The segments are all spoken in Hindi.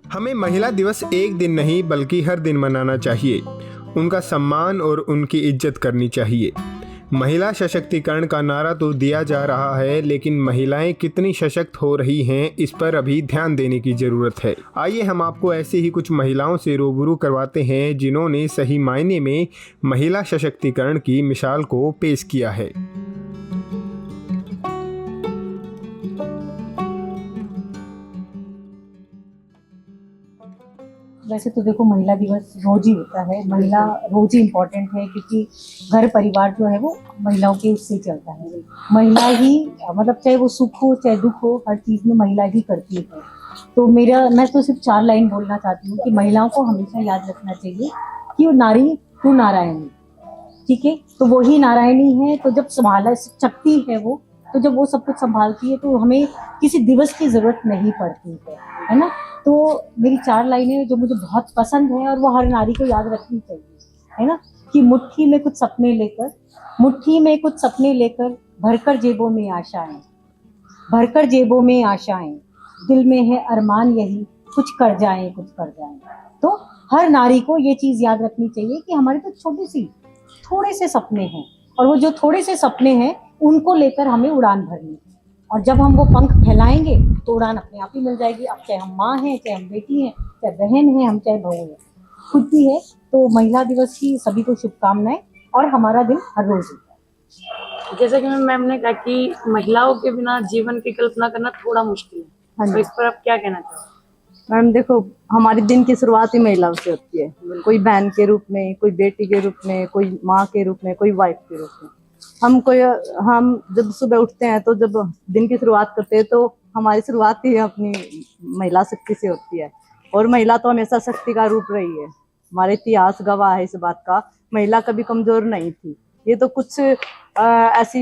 हमें महिला दिवस एक दिन नहीं बल्कि हर दिन मनाना चाहिए। उनका सम्मान और उनकी इज्जत करनी चाहिए। महिला सशक्तिकरण का नारा तो दिया जा रहा है, लेकिन महिलाएं कितनी सशक्त हो रही हैं इस पर अभी ध्यान देने की ज़रूरत है। आइए हम आपको ऐसे ही कुछ महिलाओं से रूबरू करवाते हैं जिन्होंने सही मायने में महिला सशक्तिकरण की मिसाल को पेश किया है। वैसे तो देखो, महिला दिवस रोज ही होता है। महिला रोज ही इम्पोर्टेंट है, क्योंकि घर परिवार जो है वो महिलाओं के उससे चलता है। महिला ही मतलब चाहे वो सुख हो चाहे दुख हो, हर चीज़ में महिला ही करती है। तो मैं तो सिर्फ 4 लाइन बोलना चाहती हूँ कि महिलाओं को हमेशा याद रखना चाहिए कि वो नारी तू नारायणी, ठीक है। तो वही नारायणी है, तो जब संभाला शक्ति है वो, तो जब वो सब कुछ संभालती है तो हमें किसी दिवस की जरूरत नहीं पड़ती है ना। तो मेरी 4 लाइनें जो मुझे बहुत पसंद है और वो हर नारी को याद रखनी चाहिए, है ना, कि मुट्ठी में कुछ सपने लेकर भरकर जेबों में आशाएं, दिल में है अरमान यही, कुछ कर जाएं। तो हर नारी को ये चीज़ याद रखनी चाहिए कि हमारे तो थोड़े से सपने हैं, और वो जो थोड़े से सपने हैं उनको लेकर हमें उड़ान भरनी है। और जब हम वो पंख फैलाएंगे तो उड़ान अपने आप ही मिल जाएगी। अब चाहे हम माँ हैं, चाहे हम बेटी हैं, चाहे बहन हैं, हम चाहे बहू हैं, खुद भी है। तो महिला दिवस की सभी को शुभकामनाएं, और हमारा दिन हर रोज होता है। जैसा कि मैम ने कहा कि महिलाओं के बिना जीवन की कल्पना करना थोड़ा मुश्किल है, तो इस पर आप क्या कहना चाहेंगे? मैम देखो, हमारे दिन की शुरुआत ही महिलाओं से होती है। कोई बहन के रूप में, कोई बेटी के रूप में, कोई माँ के रूप में, कोई वाइफ के रूप में। हम जब सुबह उठते हैं तो जब दिन की शुरुआत करते हैं तो हमारी शुरुआत ही अपनी महिला शक्ति से होती है। और महिला तो हमेशा शक्ति का रूप रही है। हमारे इतिहास गवाह है इस बात का। महिला कभी कमजोर नहीं थी। ये तो कुछ ऐसी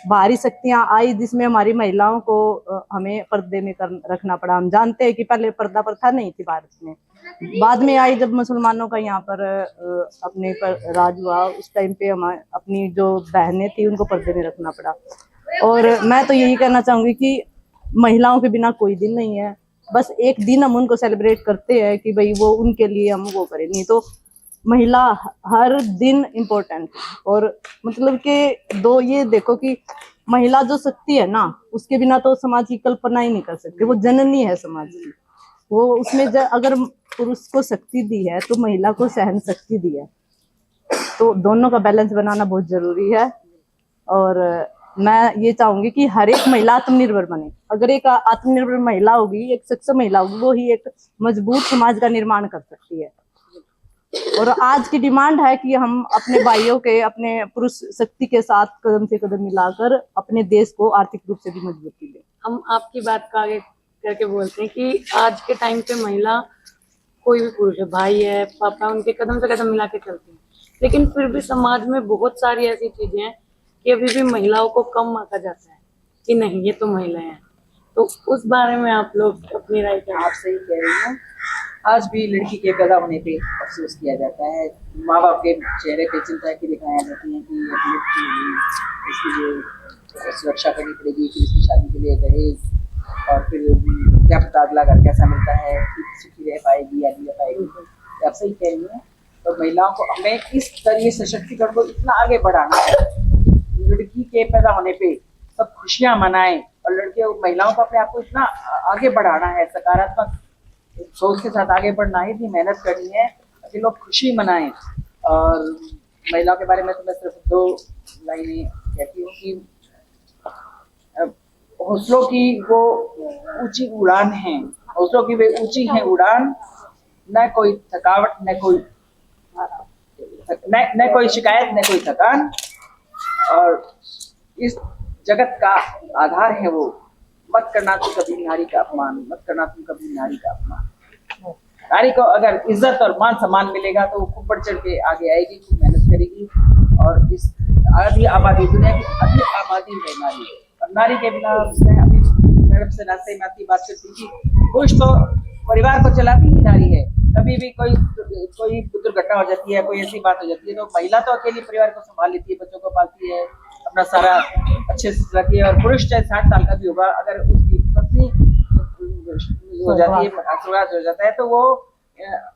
बाहरी शक्तियां आई जिसमें हमारी महिलाओं को हमें पर्दे में रखना पड़ा। हम जानते हैं कि पहले पर्दा प्रथा नहीं थी भारत में, बाद में आई जब मुसलमानों का यहाँ पर अपने पर राज हुआ। उस टाइम पे हम अपनी जो बहनें थी उनको पर्दे में रखना पड़ा। और मैं तो यही कहना चाहूंगी कि महिलाओं के बिना कोई दिन नहीं है। बस एक दिन हम उनको सेलिब्रेट करते हैं कि भाई वो उनके लिए हम वो करें, नहीं तो महिला हर दिन इम्पोर्टेंट। और मतलब कि दो ये देखो कि महिला जो शक्ति है ना, उसके बिना तो समाज की कल्पना ही नहीं कर सकते। वो जननी है समाज की। वो उसमें अगर पुरुष को शक्ति दी है तो महिला को सहन शक्ति दी है। तो दोनों का बैलेंस बनाना बहुत जरूरी है। और मैं ये चाहूंगी कि हर एक महिला आत्मनिर्भर बने। अगर एक आत्मनिर्भर महिला होगी, एक सक्षम महिला होगी, वो ही एक मजबूत समाज का निर्माण कर सकती है। और आज की डिमांड है कि हम अपने भाइयों के, अपने पुरुष शक्ति के साथ कदम से कदम मिलाकर अपने देश को आर्थिक रूप से भी मजबूती दें। हम आपकी बात का आगे करके बोलते हैं कि आज के टाइम पे महिला, कोई भी पुरुष है, भाई है, पापा, उनके कदम से कदम मिला के चलते हैं, लेकिन फिर भी समाज में बहुत सारी ऐसी चीजें हैं कि अभी भी महिलाओं को कम आंका जाता है कि नहीं ये तो महिलाएं हैं। तो उस बारे में आप लोग अपनी राय क्या? आप सही कह रही हैं। आज भी लड़की के पैदा होने पे अफसोस किया जाता है। माँ बाप के चेहरे पे चिंता की दिखाया जाती है कि इसके लिए सुरक्षा करनी पड़ेगी, फिर इसकी शादी के लिए दहेज, और फिर क्या पता अगला घर कैसा मिलता है, कि सुखी रह पाएगी या नहीं रह पाएगी। आप सही कह रही हैं। तो महिलाओं को हमें इस तरह सशक्तिकरण को इतना आगे बढ़ाना है, लड़की के पैदा होने पे सब खुशियां मनाएं, और लड़कियों महिलाओं को अपने आप को इतना आगे बढ़ाना है, सकारात्मक सोच के साथ आगे बढ़ना है, इतनी मेहनत करनी है कि लोग खुशी मनाएं। और महिलाओं के बारे में तो मैं सिर्फ 2 लाइनें कहती हूँ कि हौसलों की वो ऊंची उड़ान है, हौसलों की वे ऊंची है उड़ान, न कोई थकावट, न कोई शिकायत, न कोई थकान। और इस जगत का आधार है वो, मत करना तुम कभी नारी का अपमान, मत करना तुम कभी नारी का अपमान। नारी को अगर इज्जत और मान सम्मान मिलेगा तो वो खूब बढ़ चढ़ के आगे आएगी, खूब मेहनत करेगी। और इस आधी आबादी, दुनिया की आधी आबादी है नारी। और नारी के बिना, मैं अभी मैडम से नाते में आती बात करती कि पुरुष तो परिवार को चलाती ही नारी है। कभी भी कोई दुर्घटना हो जाती है, कोई ऐसी बात हो जाती है, तो महिला तो अकेली परिवार को संभाल लेती है, बच्चों को पालती है, अपना सारा अच्छे से रखती है। और पुरुष चाहे 60 साल का भी होगा, अगर उसकी हो जाती है, शुरुआत हो जाता है, तो वो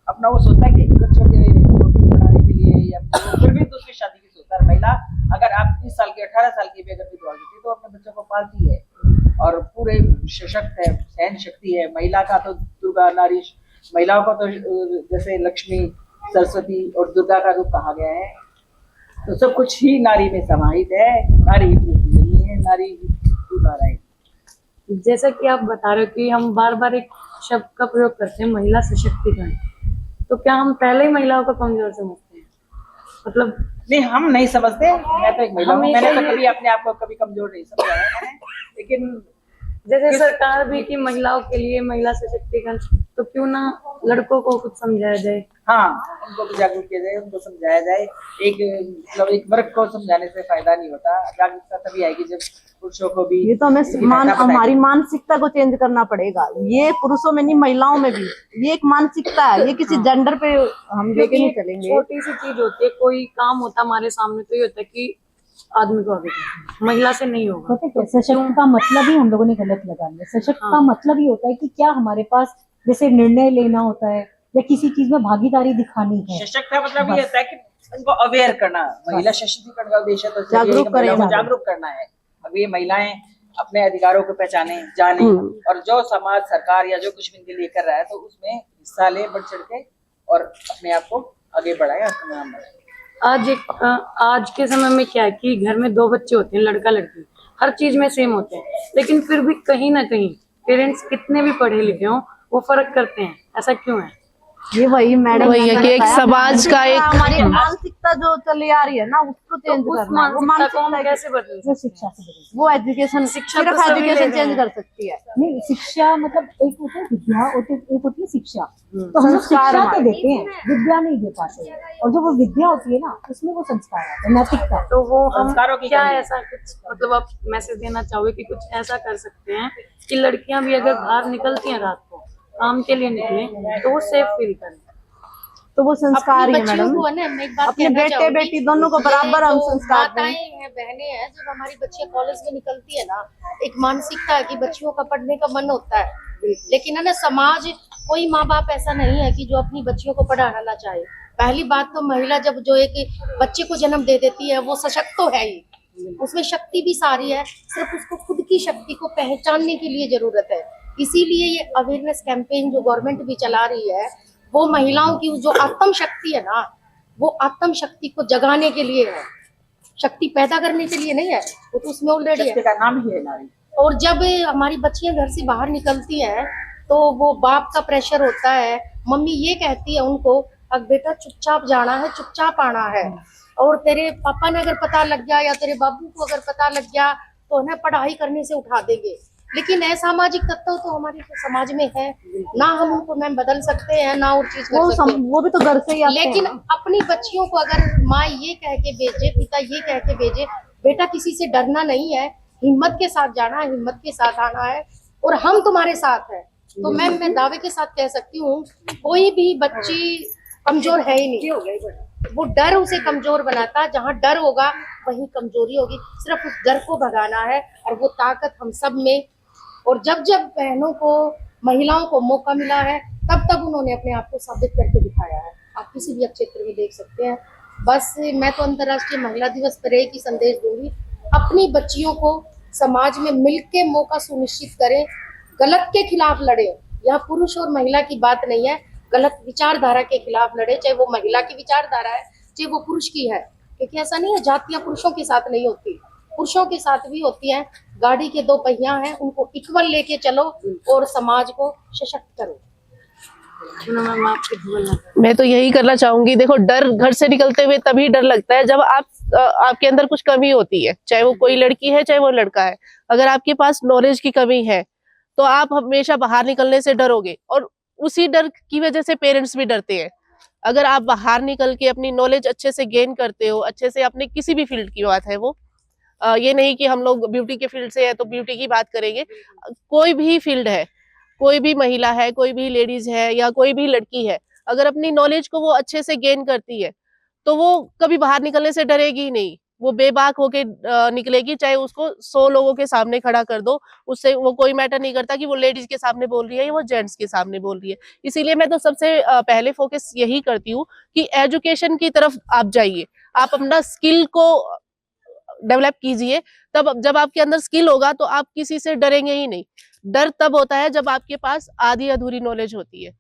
अपना वो सोचता है कि बच्चों के रोटी बनाने के लिए या फिर भी दूसरी शादी की सोचता है। महिला अगर आप 20 साल की 18 साल की भी अगर विधवा होती है तो अपने बच्चों को पालती है और पूरे सशक्त है, सहन शक्ति है। महिला का तो दुर्गा नारी, महिलाओं को तो जैसे लक्ष्मी, सरस्वती और दुर्गा का रूप कहा गया है। तो सब कुछ ही नारी में समाहित है। नारी ही पूजनीय है, नारी ही दुर्गा है। जैसा कि आप बता रहे हो कि हम बार बार एक शब्द का प्रयोग करते हैं, महिला सशक्तिकरण, तो क्या हम पहले ही महिलाओं को कमजोर समझते हैं? मतलब नहीं, हम नहीं समझते। मैं तो एक महिला हूँ, मैंने तो ये- कभी अपने आप को कभी कमजोर नहीं समझा है मैंने। लेकिन जैसे सरकार भी कि महिलाओं के लिए महिला सशक्तिकरण, तो क्यों ना लड़कों को कुछ समझाया जाए? हाँ, उनको भी जागरूक किया जाए, उनको समझाया जाए। एक मतलब एक वर्ग को समझाने से फायदा नहीं होता। जागरूकता तभी आएगी जब पुरुषों को भी ये तो हमें इसकी महत्ता हमारी बताएगी। मानसिकता को चेंज करना पड़ेगा। ये पुरुषों में नहीं, महिलाओं में भी ये एक मानसिकता है। ये किसी जेंडर पे हम लेके नहीं चलेंगे। छोटी सी चीज होती है, कोई काम होता है हमारे सामने तो ये होता है कि आदमी को आगे करना है, महिला से नहीं होगा। पता है क्या, सशक्त का मतलब ही हम लोगों ने गलत लगा लिया। सशक्त का मतलब ही होता है कि क्या हमारे पास जैसे निर्णय लेना होता है या किसी चीज में भागीदारी दिखानी है। सशक्त का मतलब ये होता है कि उनको अवेयर करना। महिला सशक्तिकरण का उद्देश्य तो जागरूक महिलाओं को करें। जागरूक करना है। अब ये महिलाएं अपने अधिकारों को पहचाने, जाने और जो समाज, सरकार या जो कुछ भी इनके लिए कर रहा है तो उसमें हिस्सा ले, बढ़ चढ़ के और अपने आप को आगे बढ़ाए और अपना नाम बढ़ाए। आज के समय में क्या है कि घर में 2 बच्चे होते हैं, लड़का लड़की, हर चीज में सेम होते हैं, लेकिन फिर भी कहीं ना कहीं पेरेंट्स कितने भी पढ़े लिखे हों वो फर्क करते हैं। ऐसा क्यों है? ये वही मैडम वही है कि एक समाज का एक हमारी मानसिकता जो चली आ रही है ना, उसको चेंज उस करना है। वो मानसिकता को हम मानसिकता कैसे बदल वो शिक्षा से बदलती वो एजुकेशन, शिक्षा सिर्फ तो सभी ले एजुकेशन रहे चेंज हैं। कर सकती है। है। नहीं, शिक्षा मतलब एक होती है विद्या, एक होती है शिक्षा। तो हम लोग संस्कार शिक्षा तो हमारे। देते हैं, विद्या नहीं दे पाते हैं। और जो वो विद्या होती है ना, उसमें वो संस्कार आते हैं, नैतिकता। तो वो हम संस्कारों की क्या कमी है। ऐसा कुछ मतलब आप मैसेज देना चाहोगे कि कुछ ऐसा कर सकते हैं कि लड़कियां भी अगर बाहर निकलती हैं रात को काम के लिए निकलें तो वो सेफ फील करें? तो वो संस्कार ही है मैडम। अपने बेटे बेटी दोनों को बराबर हम संस्कार दें। माताएं हैं, बहनें हैं, जब हमारी बच्चियां कॉलेज में निकलती है ना, एक मानसिकता है कि बच्चियों का पढ़ने का मन होता है, लेकिन है ना समाज, कोई माँ बाप ऐसा नहीं है कि जो अपनी बच्चियों को पढ़ाना ना चाहे। पहली बात तो महिला जब जो एक बच्चे को जन्म दे देती है वो सशक्त तो है ही, उसमें शक्ति भी सारी है, सिर्फ उसको खुद की शक्ति को पहचानने के लिए जरूरत है। इसीलिए ये अवेयरनेस कैंपेन जो गवर्नमेंट भी चला रही है वो महिलाओं की जो आत्म शक्ति है ना, वो आत्म शक्ति को जगाने के लिए है, शक्ति पैदा करने के लिए नहीं है। वो तो उसमें ऑलरेडी है। शक्ति का नाम ही है नारी। और जब हमारी बच्चियां घर से बाहर निकलती हैं तो वो बाप का प्रेशर होता है, मम्मी ये कहती है उनको, अब बेटा चुपचाप जाना है, चुपचाप आना है। और तेरे पापा ने अगर पता लग गया या तेरे बाबू को अगर पता लग गया तो ना पढ़ाई करने से उठा देंगे। लेकिन असामाजिक तत्व तो हमारे समाज में है ना, हम उनको मैम बदल सकते हैं ना और चीज कर सकते हैं। वो भी तो घर से ही आते हैं। लेकिन अपनी बच्चियों को अगर माँ ये कह के भेजे, पिता ये कह के भेजे, बेटा किसी से डरना नहीं है, हिम्मत के साथ जाना है, हिम्मत के साथ आना है और हम तुम्हारे साथ हैं, तो मैं दावे के साथ कह सकती हूँ कोई भी बच्ची कमजोर है ही नहीं। वो डर उसे कमजोर बनाता है, जहाँ डर होगा वहीं कमजोरी होगी। सिर्फ उस डर को भगाना है और वो ताकत हम सब में। और जब जब बहनों को, महिलाओं को मौका मिला है तब तब उन्होंने अपने आप को साबित करके दिखाया है। आप किसी भी क्षेत्र में देख सकते हैं। बस मैं तो अंतर्राष्ट्रीय महिला दिवस पर एक ही संदेश दूंगी, अपनी बच्चियों को समाज में मिलके मौका सुनिश्चित करें, गलत के खिलाफ लड़े। यहाँ पुरुष और महिला की बात नहीं है, गलत विचारधारा के खिलाफ लड़े, चाहे वो महिला की विचारधारा है चाहे वो पुरुष की है। क्योंकि ऐसा नहीं है जातियां पुरुषों के साथ नहीं होती, पुरुषों के साथ भी होती हैं। गाड़ी के 2 पहिया हैं, उनको इक्वल लेके चलो और समाज को सशक्त करो। मैम आपके बोलना मैं तो यही करना चाहूंगी। देखो, डर घर से निकलते हुए तभी डर लगता है जब आपके अंदर कुछ कमी होती है, चाहे वो कोई लड़की है चाहे वो लड़का है। अगर आपके पास नॉलेज की कमी है तो आप हमेशा बाहर निकलने से डरोगे और उसी डर की वजह से पेरेंट्स भी डरते हैं। अगर आप बाहर निकल के अपनी नॉलेज अच्छे से गेन करते हो, अच्छे से अपने किसी भी फील्ड की बात है वो, ये नहीं कि हम लोग ब्यूटी के फील्ड से है तो ब्यूटी की बात करेंगे, कोई भी फील्ड है, कोई भी महिला है, कोई भी लेडीज है या कोई भी लड़की है, अगर अपनी नॉलेज को वो अच्छे से गेन करती है तो वो कभी बाहर निकलने से डरेगी ही नहीं। वो बेबाक होके निकलेगी, चाहे उसको 100 लोगों के सामने खड़ा कर दो, उससे वो कोई मैटर नहीं करता कि वो लेडीज के सामने बोल रही है या वो जेंट्स के सामने बोल रही है। इसीलिए मैं तो सबसे पहले फोकस यही करती हूँ कि एजुकेशन की तरफ आप जाइए, आप अपना स्किल को डेवलप कीजिए। तब जब आपके अंदर स्किल होगा तो आप किसी से डरेंगे ही नहीं। डर तब होता है जब आपके पास आधी अधूरी नॉलेज होती है।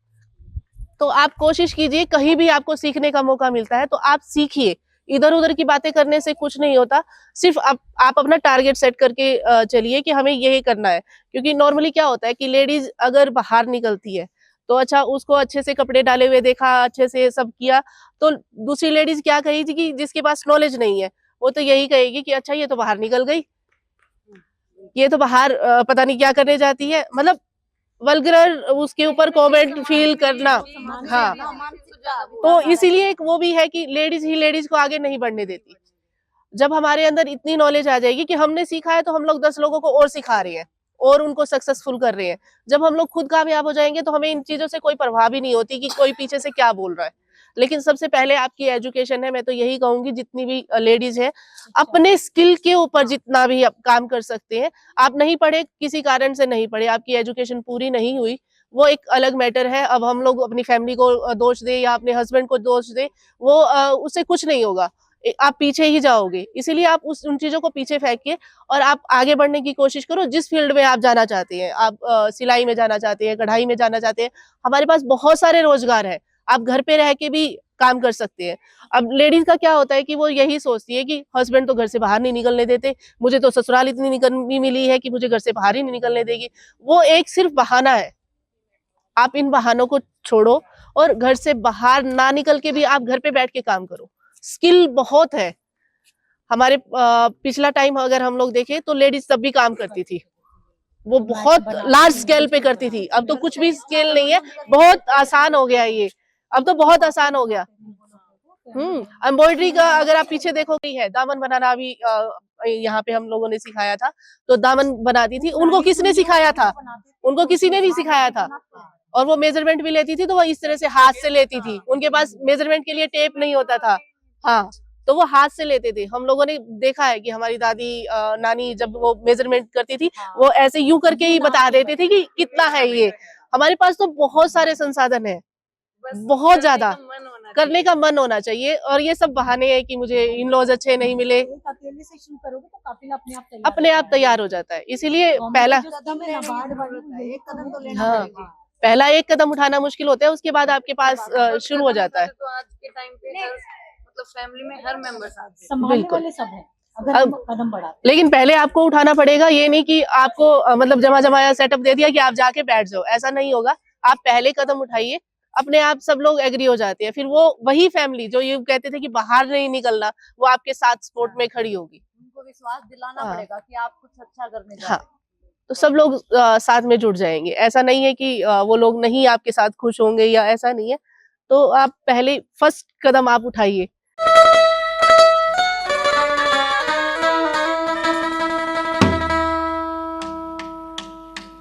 तो आप कोशिश कीजिए, कहीं भी आपको सीखने का मौका मिलता है तो आप सीखिए। इधर उधर की बातें करने से कुछ नहीं होता। सिर्फ आप अपना टारगेट सेट करके चलिए कि हमें यही करना है। क्योंकि नॉर्मली क्या होता है कि लेडीज अगर बाहर निकलती है तो अच्छा, उसको अच्छे से कपड़े डाले हुए देखा, अच्छे से सब किया, तो दूसरी लेडीज क्या कहेगी कि जिसके पास नॉलेज नहीं है वो तो यही कहेगी कि अच्छा ये तो बाहर निकल गई, ये तो बाहर पता नहीं क्या करने जाती है। मतलब वल्गर उसके ऊपर कमेंट फील करना। हाँ, तो इसीलिए एक वो भी है कि लेडीज ही लेडीज को आगे नहीं बढ़ने देती। जब हमारे अंदर इतनी नॉलेज आ जाएगी कि हमने सीखा है तो हम लोग 10 लोगों को और सिखा रहे हैं और उनको सक्सेसफुल कर रहे हैं। जब हम लोग खुद कामयाब हो जाएंगे तो हमें इन चीजों से कोई परवाह भी नहीं होती कि कोई पीछे से क्या बोल रहा है। लेकिन सबसे पहले आपकी एजुकेशन है। मैं तो यही कहूंगी, जितनी भी लेडीज है अपने स्किल के ऊपर जितना भी आप काम कर सकते हैं। आप नहीं पढ़े, किसी कारण से नहीं पढ़े, आपकी एजुकेशन पूरी नहीं हुई, वो एक अलग मैटर है। अब हम लोग अपनी फैमिली को दोष दे या अपने हस्बैंड को दोष दे, वो उससे कुछ नहीं होगा, आप पीछे ही जाओगे। इसीलिए आप उन चीजों को पीछे फेंक के और आप आगे बढ़ने की कोशिश करो। जिस फील्ड में आप जाना चाहते हैं, आप सिलाई में जाना चाहते हैं, कढ़ाई में जाना चाहते हैं, हमारे पास बहुत सारे रोजगार है। आप घर पे रह के भी काम कर सकते हैं। अब लेडीज का क्या होता है कि वो यही सोचती है कि हस्बैंड तो घर से बाहर नहीं निकलने देते, मुझे तो ससुराल इतनी निकलनी मिली है कि मुझे घर से बाहर ही नहीं निकलने देगी। वो एक सिर्फ बहाना है। आप इन बहानों को छोड़ो और घर से बाहर ना निकल के भी आप घर पे बैठ के काम करो। स्किल बहुत है। हमारे पिछला टाइम अगर हम लोग देखें तो लेडीज तब भी काम करती थी, वो बहुत लार्ज स्केल पे करती थी। अब तो कुछ भी स्केल नहीं है, बहुत आसान हो गया ये। अब तो बहुत आसान हो गया। एम्ब्रॉयडरी का अगर आप पीछे देखोगे है, दामन बनाना भी यहाँ पे हम लोगों ने सिखाया था। तो दामन बनाती थी, उनको किसने सिखाया था? उनको किसी ने नहीं सिखाया था। और वो मेजरमेंट भी लेती थी तो वो इस तरह से हाथ से लेती थी, उनके पास मेजरमेंट के लिए टेप नहीं होता था। हाँ, तो वो हाथ से लेते थे। हम लोगों ने देखा है कि हमारी दादी नानी जब वो मेजरमेंट करती थी, वो ऐसे यूं करके ही बता देते थे कि कितना है ये। हमारे पास तो बहुत सारे संसाधन है, बहुत ज्यादा। करने का मन होना चाहिए। और ये सब बहाने हैं कि मुझे इन लॉज अच्छे नहीं मिले, अकेले से शुरू करोगे तो काफिला अपने आप तैयार हो जाता है। इसीलिए पहला हाँ, पहला एक कदम उठाना मुश्किल होता है, उसके बाद आपके पास शुरू हो जाता है। तो आज के टाइम पे मतलब फैमिली में हर मेंबर साथ है। संभालने बिल्कुल। वाले सब हैं अगर हम कदम बढ़ाते लेकिन पहले आपको उठाना पड़ेगा। ये नहीं कि आपको मतलब जमा जमाया सेटअप दे दिया कि आप जाके बैठ जाओ, ऐसा नहीं होगा। आप पहले कदम उठाइए, अपने आप सब लोग एग्री हो जाते हैं। फिर वो वही फैमिली जो ये कहते थे कि बाहर नहीं निकलना, वो आपके साथ सपोर्ट में खड़ी होगी। उनको विश्वास दिलाना हाँ। पड़ेगा कि आप कुछ अच्छा करने जा हाँ, रहे हैं। तो सब लोग साथ में जुड़ जाएंगे। ऐसा नहीं है कि वो लोग नहीं आपके साथ खुश होंगे या ऐसा नहीं है। तो आप पहले फर्स्ट कदम आप उठाइए।